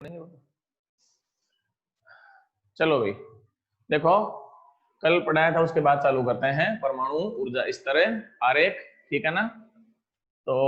नहीं होगा। चलो भाई देखो, कल पढ़ाया था उसके बाद चालू करते हैं। परमाणु ऊर्जा स्तर आरेख, ठीक है ना। तो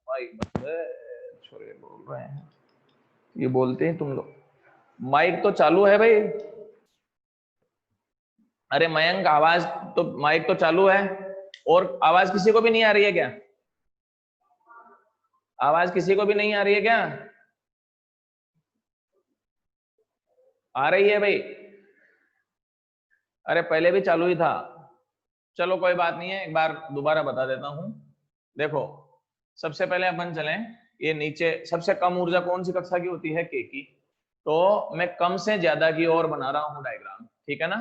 माइक बंद है, छोरे बोल रहे हैं, ये बोलते हैं तुम लोग। माइक तो चालू है भाई। अरे मयंक, आवाज तो, माइक तो चालू है। और आवाज किसी को भी नहीं आ रही है क्या? आवाज किसी को भी नहीं आ रही है क्या? आ रही है भाई। अरे पहले भी चालू ही था। चलो कोई बात नहीं है, एक बार दोबारा बता देता हूं। देखो, सबसे पहले अपन चलें, ये नीचे सबसे कम ऊर्जा कौन सी कक्षा की होती है? के की। तो मैं कम से ज्यादा की ओर बना रहा हूं डायग्राम, ठीक है ना।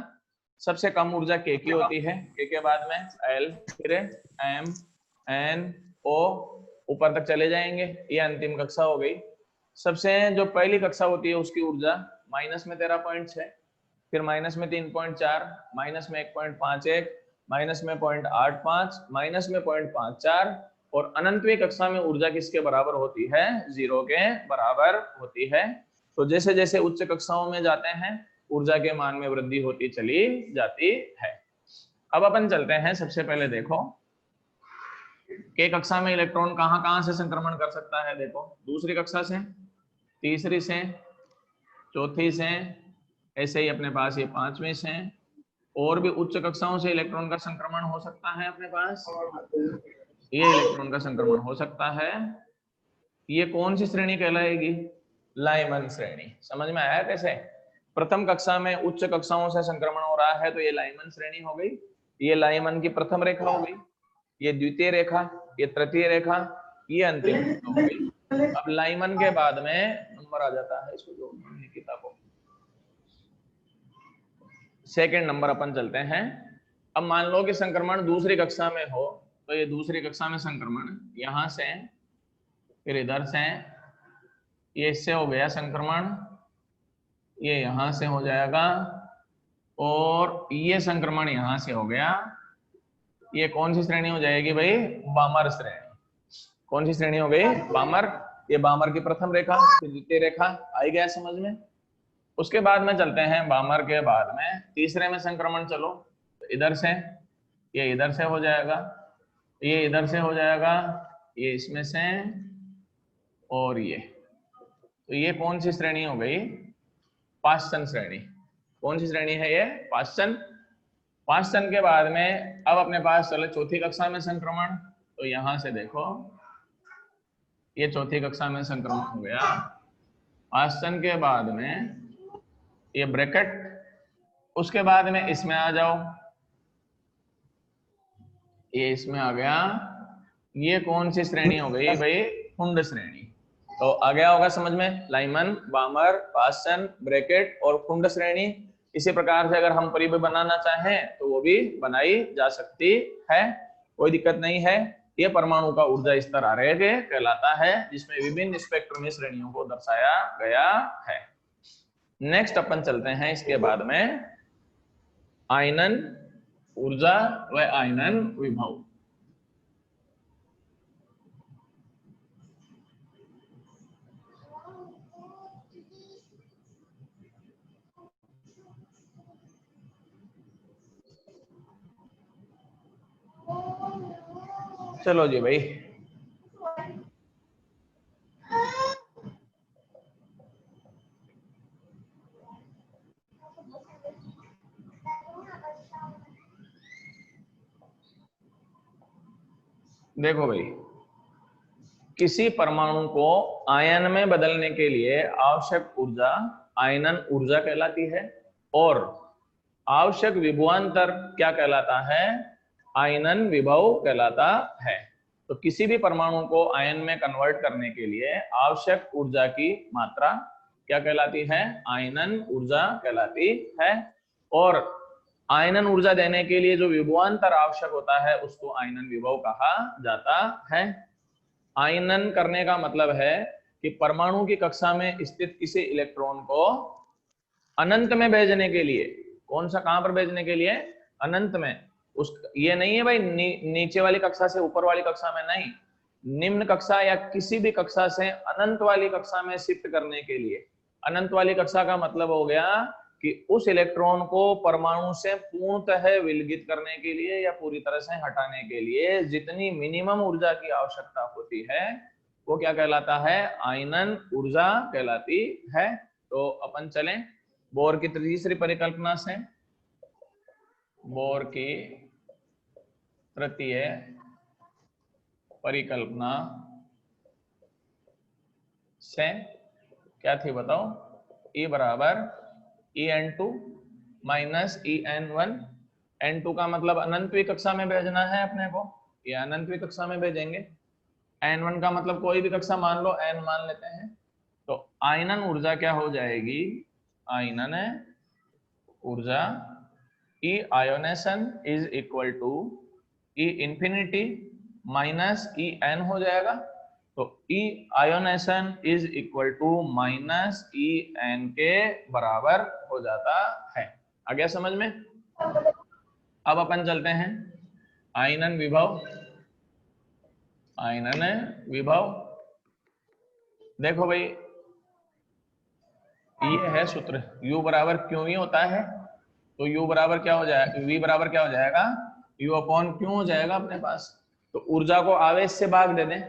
सबसे कम ऊर्जा के की होती है, के बाद में एल, फिर एम, एन, ओ, ऊपर तक चले जाएंगे, ये अंतिम कक्षा हो गई। सबसे जो पहली कक्षा होती है उसकी ऊर्जा माइनस में 13.6, फिर माइनस में 3.4, माइनस में 1.51, माइनस में 0.85, माइनस में 0.54, और अनंतवीं कक्षा में ऊर्जा किसके बराबर होती है? 0 के बराबर होती है। तो जैसे जैसे उच्च कक्षाओं में जाते हैं ऊर्जा के मान में वृद्धि होती चली जाती है। अब अपन चलते हैं, सबसे पहले देखो के कक्षा में इलेक्ट्रॉन कहां कहां से संक्रमण कर सकता है। देखो, दूसरी कक्षा से, तीसरी से, चौथी से, ऐसे ही अपने पास ये पांचवी से, और भी उच्च कक्षाओं से इलेक्ट्रॉन का संक्रमण हो सकता है अपने पास। ये इलेक्ट्रॉन का संक्रमण हो सकता है। ये कौन सी श्रेणी कहलाएगी? लाइमन श्रेणी। समझ में आया कैसे? प्रथम कक्षा में उच्च कक्षाओं से संक्रमण हो रहा है तो ये लाइमन श्रेणी हो गई। ये लाइमन की प्रथम रेखा हो गई, ये द्वितीय रेखा, ये तृतीय रेखा, ये अंतिम रेखा हो गई। अब लाइमन के बाद में नंबर आ जाता है, इसको जोड़ना निकिता को। सेकंड नंबर अपन चलते हैं। अब मान लो कि संक्रमण दूसरी कक्षा में हो, तो ये दूसरी कक्षा में संक्रमण यहां से, फिर इधर से, ये इससे हो गया संक्रमण, ये यहां से हो जाएगा, और ये संक्रमण यहां से हो गया। ये कौन सी श्रेणी हो जाएगी भाई? बामर श्रेणी। कौन सी श्रेणी हो गई? बामर। ये बामर की प्रथम रेखा, फिर द्वितीय रेखा। आई गया समझ में? उसके बाद में चलते हैं, बामर के बाद में तीसरे में संक्रमण। चलो, इधर से, ये इधर से हो जाएगा, ये इधर से हो जाएगा, ये इसमें से, और ये। तो ये कौन सी श्रेणी हो गई? पाश्चन श्रेणी। कौन सी श्रेणी है ये? पाश्चन। पाश्चन के बाद में अब अपने पास चले चौथी कक्षा में संक्रमण। तो यहां से देखो, ये चौथी कक्षा में संक्रमण हो गया। पाश्चन के बाद में ये ब्रैकेट, उसके बाद में इसमें आ जाओ, ये इसमें आ गया। ये कौन सी श्रेणी हो गई भाई? कुंड श्रेणी। तो आ गया होगा समझ में, लाइमन, बामर, पाश्चन, ब्रैकेट और कुंड श्रेणी। इसी प्रकार से अगर हम परिबेध बनाना चाहें तो वो भी बनाई जा सकती है, कोई दिक्कत नहीं है। ये परमाणु का ऊर्जा स्तर आरेख कहलाता है, जिसमें विभिन्न स्पेक्ट्रमी श्रेणियों को दर्शाया गया है। नेक्स्ट अपन चलते हैं इसके बाद में आयनन ऊर्जा व आयनन विभव। चलो जी भाई, देखो भाई, किसी परमाणु को आयन में बदलने के लिए आवश्यक ऊर्जा आयनन ऊर्जा कहलाती है, और आवश्यक विभवांतर क्या कहलाता है? आयनन विभव कहलाता है। तो किसी भी परमाणु को आयन में कन्वर्ट करने के लिए आवश्यक ऊर्जा की मात्रा क्या कहलाती है? आयनन ऊर्जा कहलाती है। और आयनन ऊर्जा देने के लिए जो विभवांतर आवश्यक होता है उसको आयनन विभव कहा जाता है। आयनन करने का मतलब है कि परमाणु की कक्षा में स्थित किसी इलेक्ट्रॉन को अनंत में भेजने के लिए, कौन सा, कहां पर भेजने के लिए? अनंत में। उस ये नहीं है भाई नीचे वाली कक्षा से ऊपर वाली कक्षा में, नहीं, निम्न कक्षा या किसी भी कक्षा से अनंत वाली कक्षा में शिफ्ट करने के लिए। अनंत वाली कक्षा का मतलब हो गया कि उस इलेक्ट्रॉन को परमाणु से पूर्णतः विलगित करने के लिए या पूरी तरह से हटाने के लिए जितनी मिनिमम ऊर्जा की आवश्यकता होती है वो क्या कहलाता है? आयनन ऊर्जा कहलाती है। तो अपन चलें बोर की तीसरी परिकल्पना से। बोर की तृतीय परिकल्पना से क्या थी बताओ? E बराबर En2 माइनस En1। N2 का मतलब अनंतवीं कक्षा में भेजना है अपने को, ये अनंतवीं कक्षा में भेजेंगे। N1 का मतलब कोई भी कक्षा मान लो, N मान लेते हैं। तो आयनन ऊर्जा क्या हो जाएगी? आयनन ऊर्जा E ionisation is equal to E infinity minus En हो जाएगा। तो E ionisation is equal to minus En के बराबर हो जाता है। आ गया समझ में? अब अपन चलते हैं आयनन विभव। आयनन विभव, देखो भाई, ये है सूत्र, U बराबर क्यों ही होता है। तो U बराबर क्या हो जाएगा? V बराबर क्या हो जाएगा? U अपॉन क्यों हो जाएगा अपने पास। तो ऊर्जा को आवेश से भाग दे दें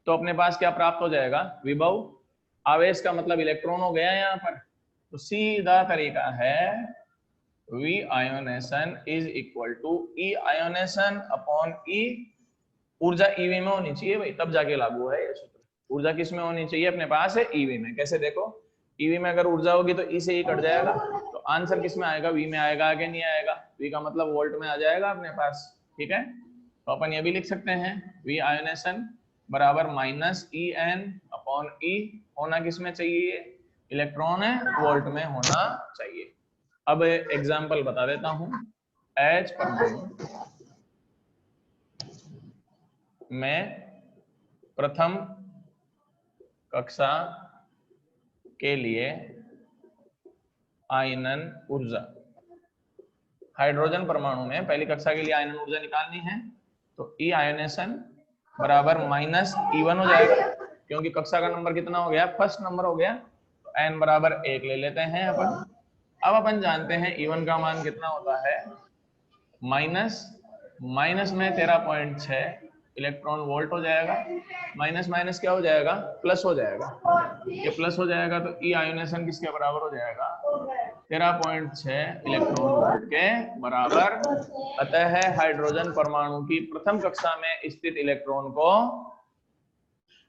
तो अपने पास क्या प्राप्त हो जाएगा? विभव। आवेश का मतलब इलेक्ट्रॉन हो गया यहाँ पर। तो सीधा तरीका है V ionisation is equal to E ionisation upon E। ऊर्जा EV में होनी चाहिए भाई, तब जाके लागू है ये सूत्र। ऊर्जा किस में होनी चाहिए अपने पास? है EV में। कैसे देखो, EV में अगर ऊर्जा होगी तो E से E कट जाएगा, तो आंसर किस में आएगा? V में आएगा। आगे नहीं आएगा, V का मतलब वोल्ट में आ जाएगा अपने पास। ठीक है, तो अपन ये भी लिख सकते हैं V आयोनेशन बराबर माइनस En अपॉन E। होना किस में चाहिए? इलेक्ट्रॉन है, वोल्ट में होना चाहिए। अब एग्जाम्पल बता देता हूं। H परमाणु में प्रथम कक्षा के लिए आयनन ऊर्जा, हाइड्रोजन परमाणु में पहली कक्षा के लिए आयनन ऊर्जा निकालनी है। तो E आयोनेशन बराबर माइनस E1 हो जाएगा, क्योंकि कक्षा का नंबर कितना हो गया? फर्स्ट नंबर हो गया। तो n बराबर 1 ले लेते हैं अपन। अब अपन जानते हैं E1 का मान कितना होता है? माइनस में 13.6 इलेक्ट्रॉन वोल्ट हो जाएगा। माइनस माइनस क्या हो जाएगा? प्लस हो जाएगा। ये प्लस हो जाएगा तो E आयोनेशन किसके बराबर हो जाएगा? 13.6 इलेक्ट्रॉन वोल्ट के बराबर। अतः हाइड्रोजन परमाणु की प्रथम कक्षा में स्थित इलेक्ट्रॉन को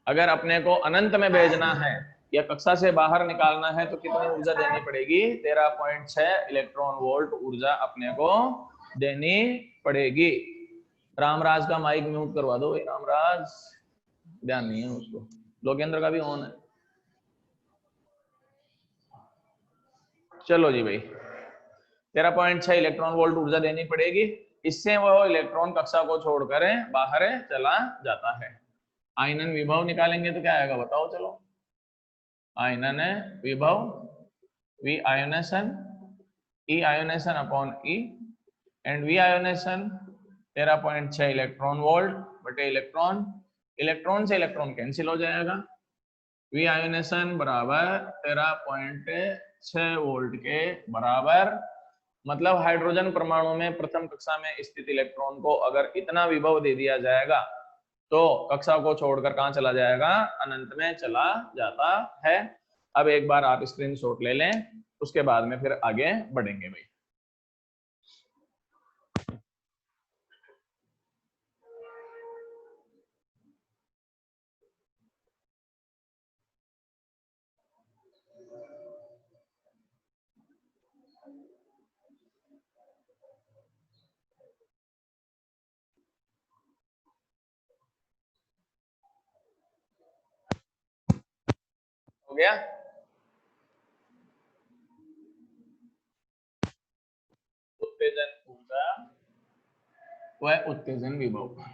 अगर अपने को अनंत में भेजना है या कक्षा से बाहर निकालना है तो कितनी ऊर्जा देनी पड़ेगी? 13.6 इलेक्ट्रॉन वोल्ट ऊर्जा अपने को देनी पड़ेगी। रामराज का माइक म्यूट करवा दो। रामराज ध्यान नहीं है उसको। लोकेंद्र का भी ऑन है। चलो जी भाई, 13.6 इलेक्ट्रॉन वोल्ट ऊर्जा देनी पड़ेगी। इससे वो इलेक्ट्रॉन कक्षा को छोड़कर बाहर चला जाता है। आयनन विभव निकालेंगे तो क्या आएगा बताओ? चलो, आयनन विभव V ionisation E ionisation upon E and V ionisation 13.6 electron volt बटे इलेक्ट्रॉन। इलेक्ट्रॉन से इलेक्ट्रॉन कैंसिल हो जाएगा। V आयोनेशन बराबर 13.6 वोल्ट के बराबर। मतलब हाइड्रोजन परमाणु में प्रथम कक्षा में स्थित इलेक्ट्रॉन को अगर इतना विभव दे दिया जाएगा तो कक्षा को छोड़कर कहाँ चला जाएगा, अनंत में चला जाता है। अब एक बार आप स्क्रीनशॉट ले लें, उसके बाद में फिर आगे बढ़ेंगे भाई। हो गया? उत्तेजन ऊर्जा व उत्तेजन विभव।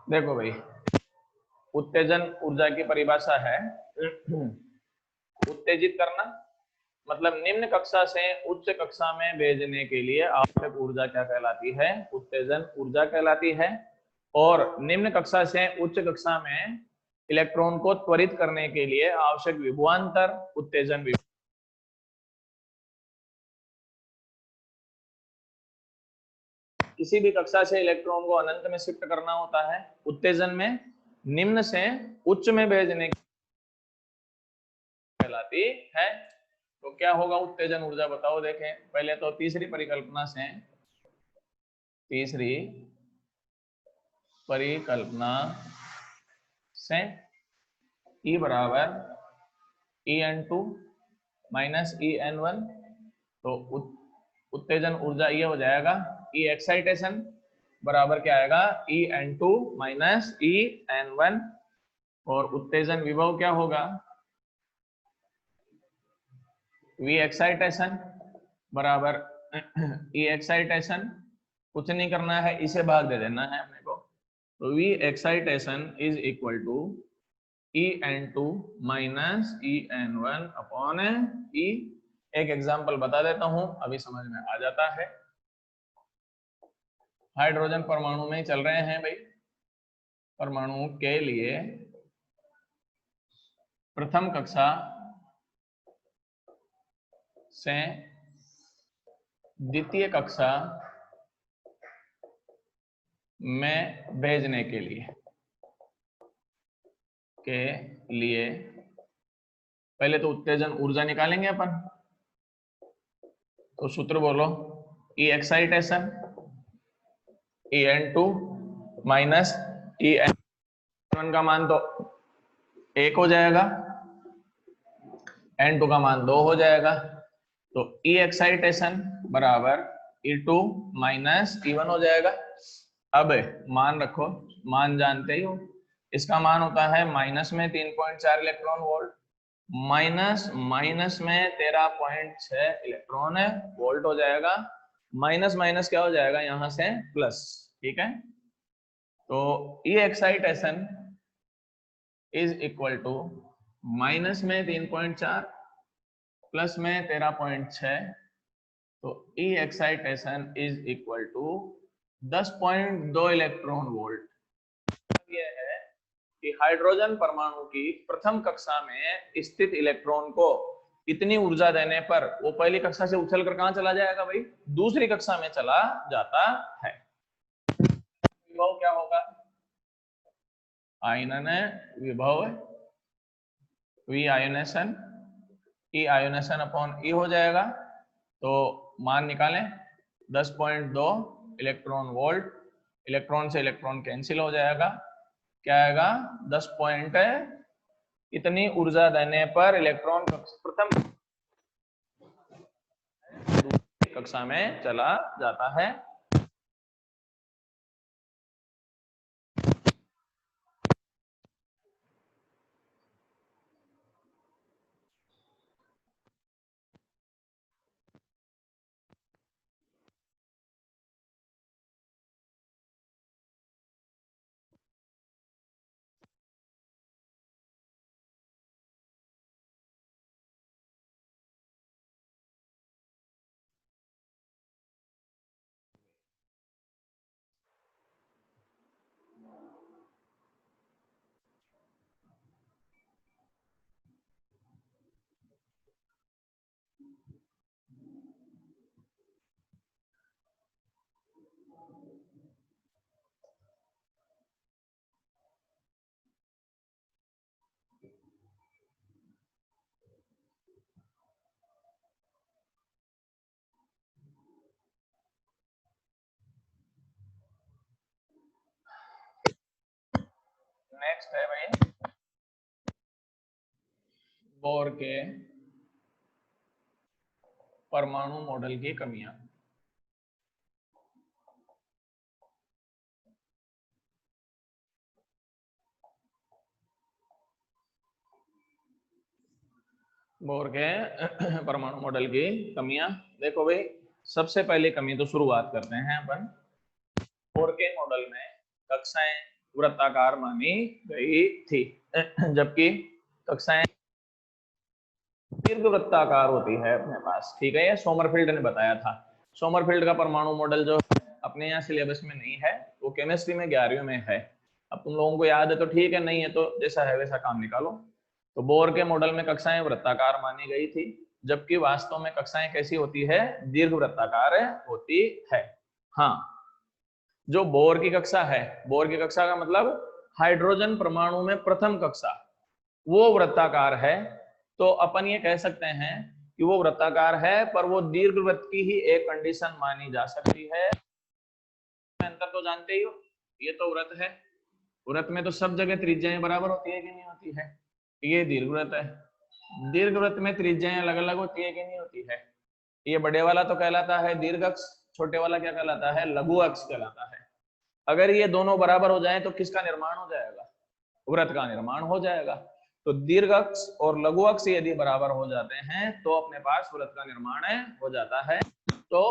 देखो भाई, उत्तेजन ऊर्जा की परिभाषा है उत्तेजित करना, मतलब निम्न कक्षा से उच्च कक्षा में भेजने के लिए आवश्यक ऊर्जा क्या कहलाती है, उत्तेजन ऊर्जा कहलाती है। और निम्न कक्षा से उच्च कक्षा में इलेक्ट्रॉन को त्वरित करने के लिए आवश्यक विभवांतर उत्तेजन विभव। किसी भी कक्षा से इलेक्ट्रॉन को अनंत में शिफ्ट करना होता है, उत्तेजन में निम्न से उच्च में भेजने की कहलाती है। तो क्या होगा उत्तेजन ऊर्जा, बताओ। देखें पहले तो तीसरी परिकल्पना से E बराबर En2 माइनस En1, तो उत्तेजन ऊर्जा ये हो जाएगा E एक्साइटेशन बराबर क्या आएगा, En2 माइनस En1। और उत्तेजन विभव क्या होगा, V एक्साइटेशन बराबर E एक्साइटेशन, कुछ नहीं करना है, इसे भाग दे देना है अपने को। तो V excitation is equal to En2 minus En1 upon E। एक एग्जांपल बता देता हूं, अभी समझ में आ जाता है। हाइड्रोजन परमाणु में चल रहे हैं भाई। परमाणु के लिए प्रथम कक्षा से द्वितीय कक्षा में भेजने के लिए पहले तो उत्तेजन ऊर्जा निकालेंगे अपन। तो सूत्र बोलो, E excitation En2 minus En1 का मान तो 1 हो जाएगा, N2 का मान 2 हो जाएगा। तो E एक्साइटेशन बराबर E2 माइनस E1 हो जाएगा। अब मान रखो, मान जानते ही हो, इसका मान होता है माइनस में 3.4 इलेक्ट्रॉन वोल्ट, माइनस माइनस में 13.6 इलेक्ट्रॉन है वोल्ट हो जाएगा। माइनस माइनस क्या हो जाएगा यहां से प्लस, ठीक है। तो E excitation is equal to minus में 3.4 प्लस में 13.6, तो E excitation is equal to 10.2 electron volt. यह है कि हाइड्रोजन परमाणु की प्रथम कक्षा में स्थित इलेक्ट्रॉन को इतनी ऊर्जा देने पर वो पहली कक्षा से उछलकर कहां चला जाएगा भाई, दूसरी कक्षा में चला जाता है। विभव क्या होगा, आयनन विभव V ionisation E ionisation upon E हो जाएगा। तो मान निकालें 10.2 इलेक्ट्रॉन वोल्ट, इलेक्ट्रॉन से इलेक्ट्रॉन कैंसिल हो जाएगा, क्या आएगा 10 पॉइंट, इतनी ऊर्जा देने पर इलेक्ट्रॉन प्रथम कक्षा में चला जाता है। नेक्स्ट है भाई बोर के परमाणु मॉडल की कमियां। बोर के परमाणु मॉडल की कमियां। देखो भाई, सबसे पहली कमी तो शुरुआत करते हैं अपन। बोर के मॉडल में कक्षाएं वृत्ताकार मानी गई थी, जबकि कक्षाएं दीर्घ वृत्ताकार होती है अपने पास। ठीक है, ये सोमरफेल्ड ने बताया था। सोमरफेल्ड का परमाणु मॉडल जो अपने यहाँ सिलेबस में नहीं है, वो केमिस्ट्री में 11वीं में है। अब तुम लोगों को याद है तो ठीक है, नहीं है तो जैसा है वैसा काम निकालो। तो बोर के मॉडल में कक्षाएं वृत्ताकार मानी गई थी, जबकि वास्तव में कक्षाएं कैसी होती है? दीर्घ वृत्ताकार होती है। हाँ, जो बोर की कक्षा है, बोर की कक्षा का मतलब हाइड्रोजन परमाणु में प्रथम कक्षा, वो वृत्ताकार है। तो अपन ये कह सकते हैं कि वो वृत्ताकार है, पर वो दीर्घवृत्त की ही एक कंडीशन मानी जा सकती है। अंतर तो जानते ही हो, ये तो वृत्त है, वृत्त में तो सब जगह त्रिज्याएं बराबर होती है कि नहीं होती है? ये दीर्घवृत्त है, दीर्घवृत्त में त्रिज्याएं अलग अलग होती है कि नहीं होती है? ये बड़े वाला तो कहलाता है दीर्घ अक्ष, छोटे वाला क्या कहलाता है? लघु अक्ष कहलाता है। अगर ये दोनों बराबर हो जाए तो किसका निर्माण हो जाएगा? वृत्त का निर्माण हो जाएगा। तो दीर्घ अक्ष और लघु अक्ष यदि बराबर हो जाते हैं तो अपने पास वृत्त का निर्माण हो जाता है। तो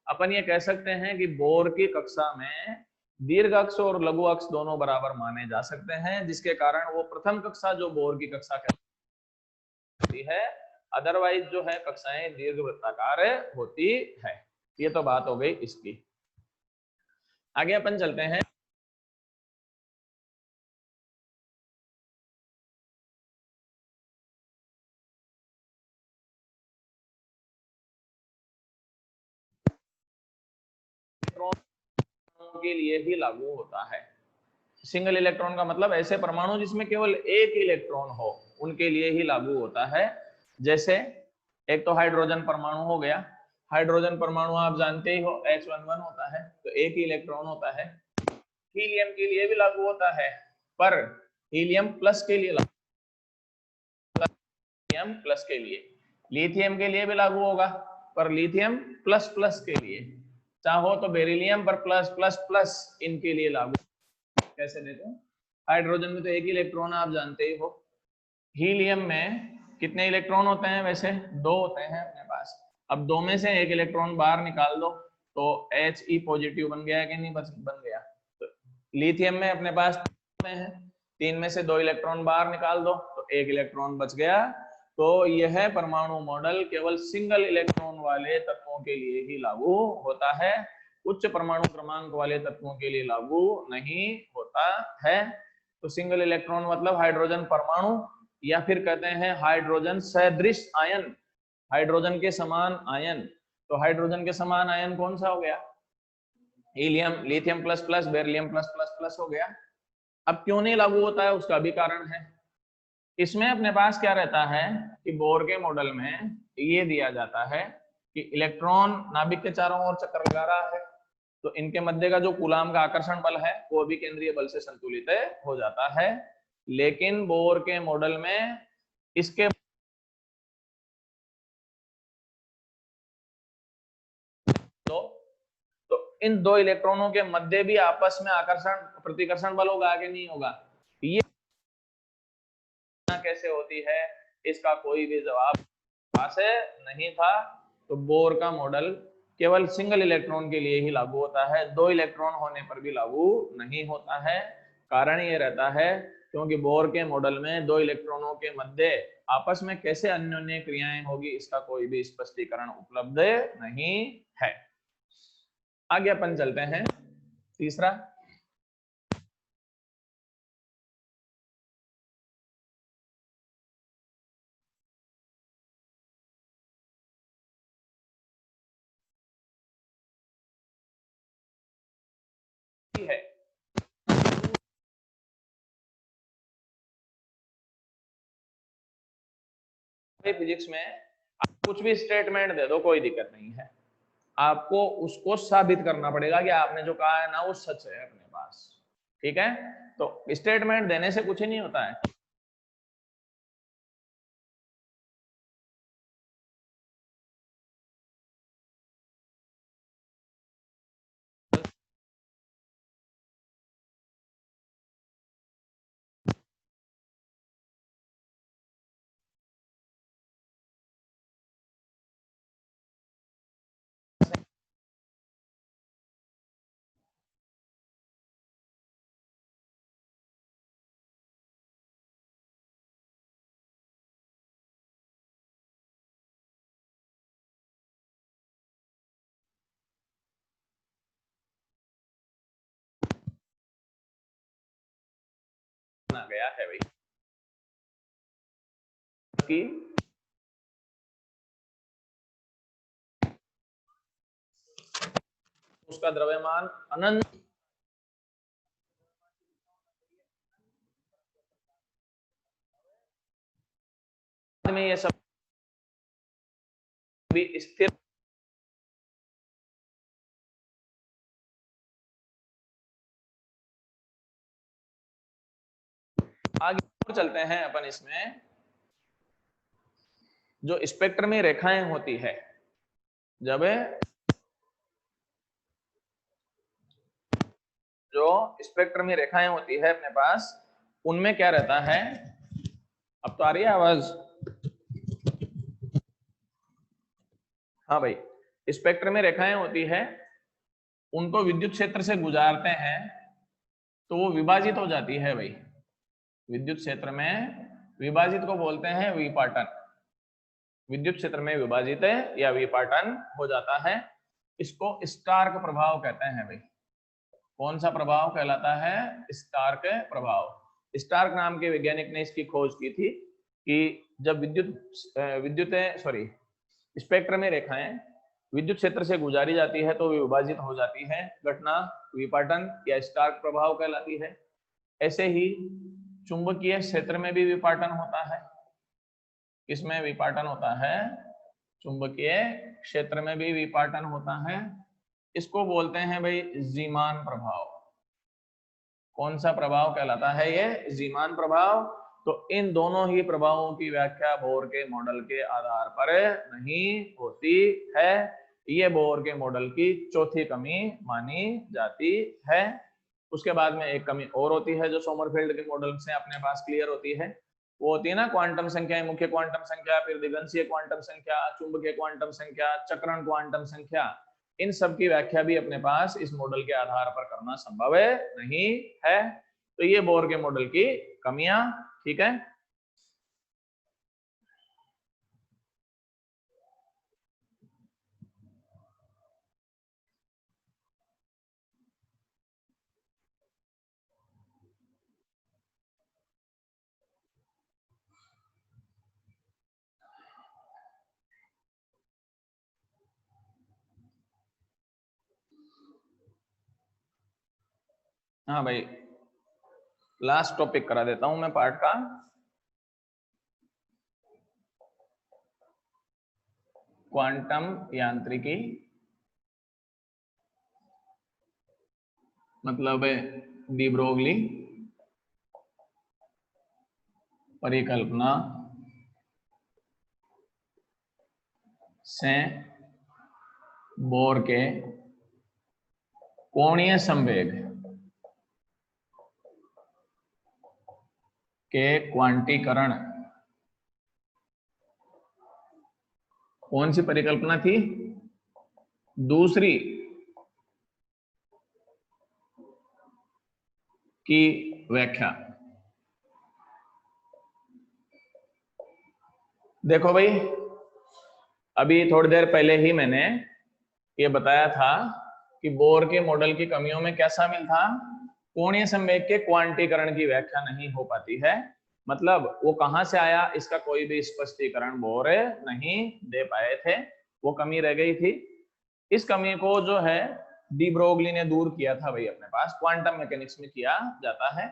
अपन ये कह सकते हैं कि बोर की कक्षा में दीर्घ अक्ष और लघु अक्ष दोनों बराबर माने जा सकते हैं, जिसके कारण वो प्रथम कक्षा जो बोर की कक्षा कहलाती है। अदरवाइज जो है कक्षाएं दीर्घ वृत्ताकार होती है। ये तो बात हो गई इसकी। आगे अपन चलते हैं। के लिए ही लागू होता है। सिंगल इलेक्ट्रॉन का मतलब ऐसे परमाणु जिसमें केवल एक इलेक्ट्रॉन हो, उनके लिए ही लागू होता है। जैसे एक तो हाइड्रोजन परमाणु हो गया। हाइड्रोजन परमाणु आप जानते ही हो H11 होता है, तो एक ही इलेक्ट्रॉन होता है। हीलियम के लिए भी लागू होता है, पर हीलियम प्लस के लिए लिथियम प्लस के लिए, लिथियम के लिए भी लागू होगा, पर लिथियम प्लस प्लस के लिए। चाहो तो बेरिलियम पर प्लस प्लस प्लस इनके लिए लागू। कैसे देखो, हाइड्रोजन में तो एक ही इलेक्ट्रॉन आप जानते ही हो। हीलियम में कितने इलेक्ट्रॉन होते हैं? वैसे 2 होते हैं अपने पास। अब 2 में से एक इलेक्ट्रॉन बाहर निकाल दो तो He पॉजिटिव बन गया कि नहीं बन गया? तो लिथियम में अपने पास है, 3 में से 2 इलेक्ट्रॉन बाहर निकाल दो तो 1 इलेक्ट्रॉन बच गया। तो यह परमाणु मॉडल केवल सिंगल इलेक्ट्रॉन वाले तत्वों के लिए ही लागू होता है, उच्च परमाणु क्रमांक वाले तत्वों के लिए लागू नहीं होता है। तो सिंगल इलेक्ट्रॉन मतलब हाइड्रोजन परमाणु, या फिर कहते हैं हाइड्रोजन सदृश आयन, हाइड्रोजन के समान आयन। तो हाइड्रोजन के समान आयन कौन सा हो गया? Helium, lithium plus plus, beryllium plus plus plus हो गया। अब क्यों नहीं लागू होता है उसका भी कारण है। इसमें अपने पास क्या रहता है कि बोर के मॉडल में ये दिया जाता है कि इलेक्ट्रॉन नाभिक के चारों ओर चक्कर लगा रहा है, तो इनके मध्य का जो कूलाम का आकर्षण बल है वो भी केंद्रीय बल से संतुलित हो जाता है। लेकिन बोर के मॉडल में इसके तो इन 2 इलेक्ट्रॉनों के मध्य भी आपस में आकर्षण प्रतिकर्षण बल होगा कि नहीं होगा? ये कैसे होती है, इसका कोई भी जवाब पास नहीं था। तो बोर का मॉडल केवल सिंगल इलेक्ट्रॉन के लिए ही लागू होता है, 2 इलेक्ट्रॉन होने पर भी लागू नहीं होता है। कारण ये रहता है क्योंकि बोर के मॉडल में 2 इलेक्ट्रॉनों के मध्य आपस में कैसे अन्योन्य क्रियाएं होगी, इसका कोई भी स्पष्टीकरण उपलब्ध नहीं है। आगे अपन चलते हैं तीसरा। है फिजिक्स में आप कुछ भी स्टेटमेंट दे दो, कोई दिक्कत नहीं है, आपको उसको साबित करना पड़ेगा कि आपने जो कहा है ना वो सच है अपने पास। ठीक है, तो स्टेटमेंट देने से कुछ ही नहीं होता है। गया है भाई कि उसका द्रव्यमान अनंत में ये सब भी स्थिर आगे और चलते हैं अपन इसमें। जो स्पेक्ट्र में रेखाएं होती है, जब जो स्पेक्ट्र में रेखाएं होती है अपने पास, उनमें क्या रहता है, अब तो आ रही है आवाज? हाँ भाई, स्पेक्ट्र में रेखाएं होती है, उनको विद्युत क्षेत्र से गुजारते हैं तो वो विभाजित हो जाती है भाई। विद्युत क्षेत्र में विभाजित को बोलते हैं विपाटन। विद्युत क्षेत्र में विभाजित है या विपाटन हो जाता है, इसको स्टार्क प्रभाव कहते हैं भाई। कौन सा प्रभाव कहलाता है? स्टार्क प्रभाव। स्टार्क नाम के वैज्ञानिक ने इसकी खोज की थी कि जब स्पेक्ट्र में रेखाएं विद्युत क्षेत्र से गुजारी जाती है तो विभाजित हो जाती है, घटना विपाटन या स्टार्क प्रभाव कहलाती है। ऐसे ही चुंबकीय क्षेत्र में भी विपाटन होता है। किसमें विपाटन होता है? चुंबकीय क्षेत्र में भी विपाटन होता है। इसको बोलते हैं भाई जीमान प्रभाव। कौन सा प्रभाव कहलाता है ये? जीमान प्रभाव। तो इन दोनों ही प्रभावों की व्याख्या बोर के मॉडल के आधार पर नहीं होती है। ये बोर के मॉडल की चौथी कमी मानी जाती है। उसके बाद में एक कमी और होती है जो सोमरफेल्ड के मॉडल से अपने पास क्लियर होती है। वो होती है ना क्वांटम संख्या, मुख्य क्वांटम संख्या, फिर दिगंशीय क्वांटम संख्या, चुंबकीय क्वांटम संख्या, चक्रण क्वांटम संख्या। इन सब की व्याख्या भी अपने पास इस मॉडल के आधार पर करना संभव नहीं है। तो ये बोर के मॉडल की कमियां। ठीक है, हाँ भाई, लास्ट टॉपिक करा देता हूं मैं पार्ट का। क्वांटम यांत्रिकी, मतलब डी ब्रोगली परिकल्पना से बोर के कोणीय संवेग के क्वांटीकरण। कौन सी परिकल्पना थी? दूसरी की व्याख्या। देखो भाई, अभी थोड़ी देर पहले ही मैंने ये बताया था कि बोर के मॉडल की कमियों में क्या शामिल था? कोणीय संवेग के क्वांटीकरण की व्याख्या नहीं हो पाती है। मतलब वो कहां से आया, इसका कोई भी स्पष्टीकरण बोर नहीं दे पाए थे, वो कमी रह गई थी। इस कमी को जो है डी ब्रोगली ने दूर किया था भाई। अपने पास क्वांटम मैकेनिक्स में किया जाता है।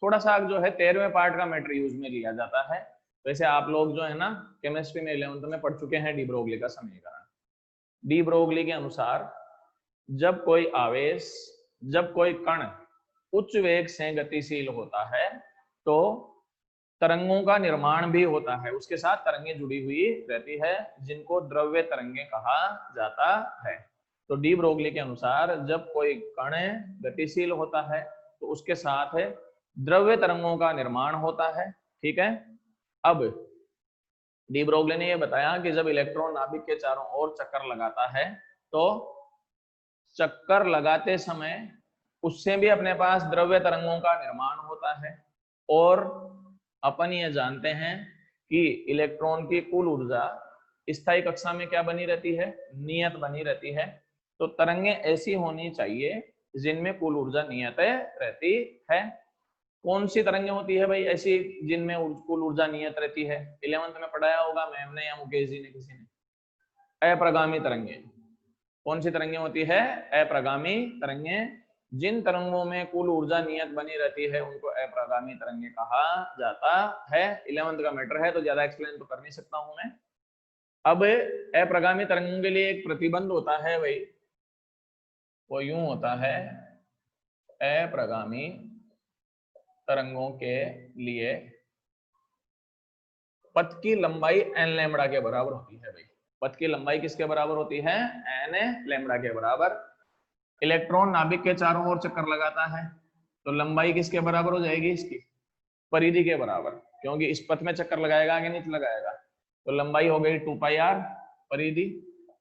थोड़ा सा जो है 13वें पार्ट का मैटर यूज में लिया जाता है। वैसे आप लोग जो है ना केमिस्ट्री में 11th में पढ़ चुके हैं डी ब्रोगली का समीकरण। डी ब्रोगली के अनुसार जब कोई आवेश, जब कोई कण उच्च वेग से गतिशील होता है तो तरंगों का निर्माण भी होता है, उसके साथ तरंगें जुड़ी हुई रहती है, जिनको द्रव्य तरंगें कहा जाता है। तो डी ब्रोगली के अनुसार जब कोई कण गतिशील होता है तो उसके साथ द्रव्य तरंगों का निर्माण होता है। ठीक है, अब डी ब्रोगली ने यह बताया कि जब इलेक्ट्रॉन नाभिक के चारों ओर चक्कर लगाता है तो चक्कर लगाते समय उससे भी अपने पास द्रव्य तरंगों का निर्माण होता है, और अपन ये जानते हैं कि इलेक्ट्रॉन की कुल ऊर्जा स्थायी कक्षा में क्या बनी रहती है, नियत बनी रहती है। तो तरंगें ऐसी होनी चाहिए जिनमें कुल ऊर्जा नियत रहती है। कौन सी तरंगें होती है भाई ऐसी जिनमें कुल ऊर्जा नियत रहती है? 11th में पढ़ाया होगा मैम ने या मुकेश जी ने, किसी ने। अप्रगामी तरंगें। कौन सी तरंगें होती है? अप्रगामी तरंगें। जिन तरंगों में कुल ऊर्जा नियत बनी रहती है उनको अप्रगामी तरंगें कहा जाता है। 11th का मैटर है तो ज्यादा एक्सप्लेन तो कर नहीं सकता हूं मैं। अब अप्रगामी तरंगों के लिए एक प्रतिबंध होता है भाई, वो यूं होता है, अप्रगामी तरंगों के लिए पथ की लंबाई n लैम्बडा के बराबर होती है भाई। पथ की लंबाई किसके बराबर होती है? n लैम्बडा के बराबर। इलेक्ट्रॉन नाभिक के चारों ओर चक्कर लगाता है तो लंबाई किसके बराबर हो जाएगी? इसकी परिधि के बराबर, क्योंकि इस पथ में चक्कर लगाएगा आगे नीचे लगाएगा। तो लंबाई हो गई 2πr, परिधि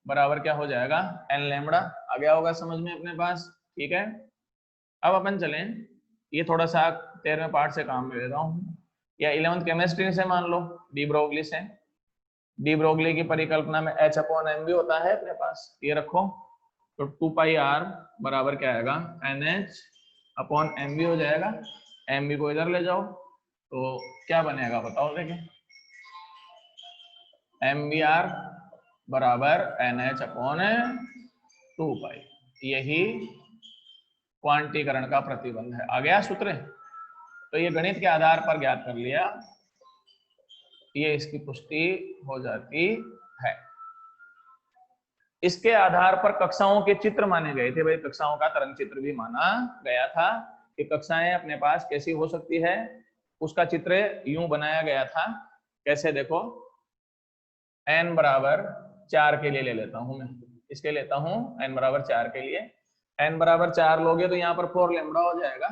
बराबर क्या हो जाएगा? n lambda. आ गया होगा समझ में अपने पास? ठीक है, अब अपन चलें, ये थोड़ा सा 13वें पार्ट से काम ले रहा हूँ, या 11th केमिस्ट्री से मान लो, डी ब्रोगली से। डी ब्रोगली की परिकल्पना में H/m भी होता है अपने पास, ये रखो। तो 2πr बराबर क्या आएगा? NH/mv हो जाएगा। mv को इधर ले जाओ तो क्या बनेगा बताओ देखें? mvr बराबर NH/2π। यही क्वांटीकरण का प्रतिबंध है। आ गया सूत्र? तो ये गणित के आधार पर ज्ञात कर लिया, ये इसकी पुष्टि हो जाती है। इसके आधार पर कक्षाओं के चित्र माने गए थे भाई, कक्षाओं का तरंग चित्र भी माना गया था कि कक्षाएं अपने पास कैसी हो सकती है। उसका चित्र यूं बनाया गया था, कैसे देखो, n बराबर 4 के लिए ले लेता हूं मैं, इसके लेता हूं n बराबर 4 के लिए। n बराबर 4 लोगे तो यहाँ पर 4 लैम्बडा हो जाएगा,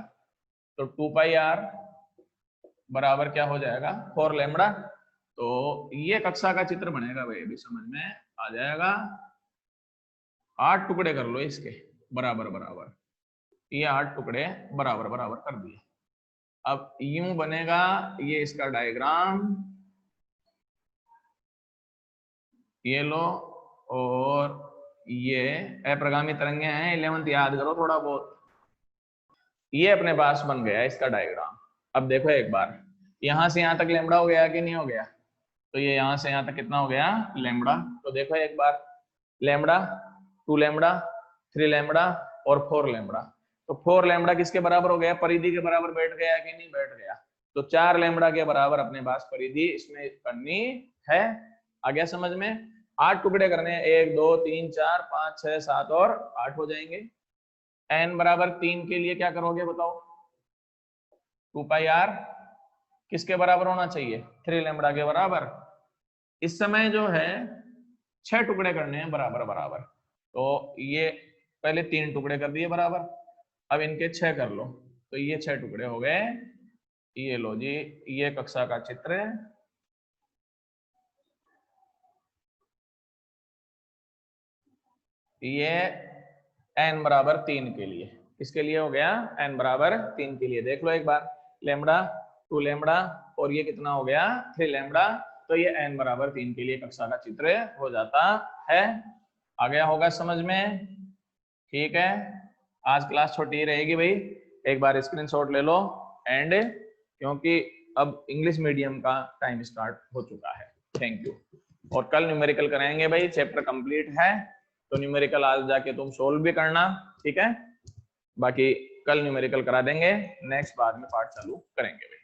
तो 2πr बराबर क्या हो जाएगा? 4 लैम्बडा। तो ये कक्षा का चित्र बनेगा भाई, अभी समझ में आ जाएगा। 8 टुकड़े कर लो इसके बराबर बराबर, ये 8 टुकड़े बराबर बराबर कर दिए। अब यूं बनेगा ये इसका डायग्राम, ये लो, और ये अप्रगामी तरंगे हैं, 11th याद करो थोड़ा बहुत। ये अपने पास बन गया इसका डायग्राम। अब देखो एक बार, यहां से यहां तक लैम्बडा हो गया कि नहीं हो गया? तो ये यहां से यहां तक कितना हो गया? लैम्बडा। तो देखो एक बार, लैम्बडा, 2 लैम्बडा, 3 लैम्बडा और 4 लैम्बडा। तो 4 लैम्बडा किसके बराबर हो गया? परिधि के बराबर बैठ गया कि नहीं बैठ गया? तो 4 लैम्बडा के बराबर अपने पास परिधि इसमें करनी है। आ गया समझ में? 8 टुकड़े करने हैं, 1 2 3 4 5 6 7 और 8 हो जाएंगे। n बराबर 3 के लिए क्या करोगे बताओ? 2πr किसके बराबर होना चाहिए? 3 लैम्बडा के बराबर। इस समय जो है 6 टुकड़े करने हैं बराबर बराबर, तो ये पहले 3 टुकड़े कर दिए बराबर, अब इनके 6 कर लो, तो ये 6 टुकड़े हो गए। ये लो जी, ये कक्षा का चित्र है। ये n बराबर 3 के लिए, किसके लिए हो गया? n बराबर 3 के लिए। देख लो एक बार, लैम्बडा, 2 लैम्बडा और ये कितना हो गया? 3 लैम्बडा। तो ये n बराबर 3 के लिए कक्षा का चित्र हो जाता है। आ गया होगा समझ में? ठीक है, आज क्लास छोटी ही रहेगी भाई, एक बार स्क्रीनशॉट ले लो एंड, क्योंकि अब इंग्लिश मीडियम का टाइम स्टार्ट हो चुका है। Thank you. और कल न्यूमेरिकल कराएंगे भाई, चैप्टर कंप्लीट है तो न्यूमेरिकल आज जाके तुम सोल्व भी करना, ठीक है? बाकी कल न्यूमेरिकल करा देंगे, नेक्स्ट बाद में पार्ट चालू करेंगे भाई।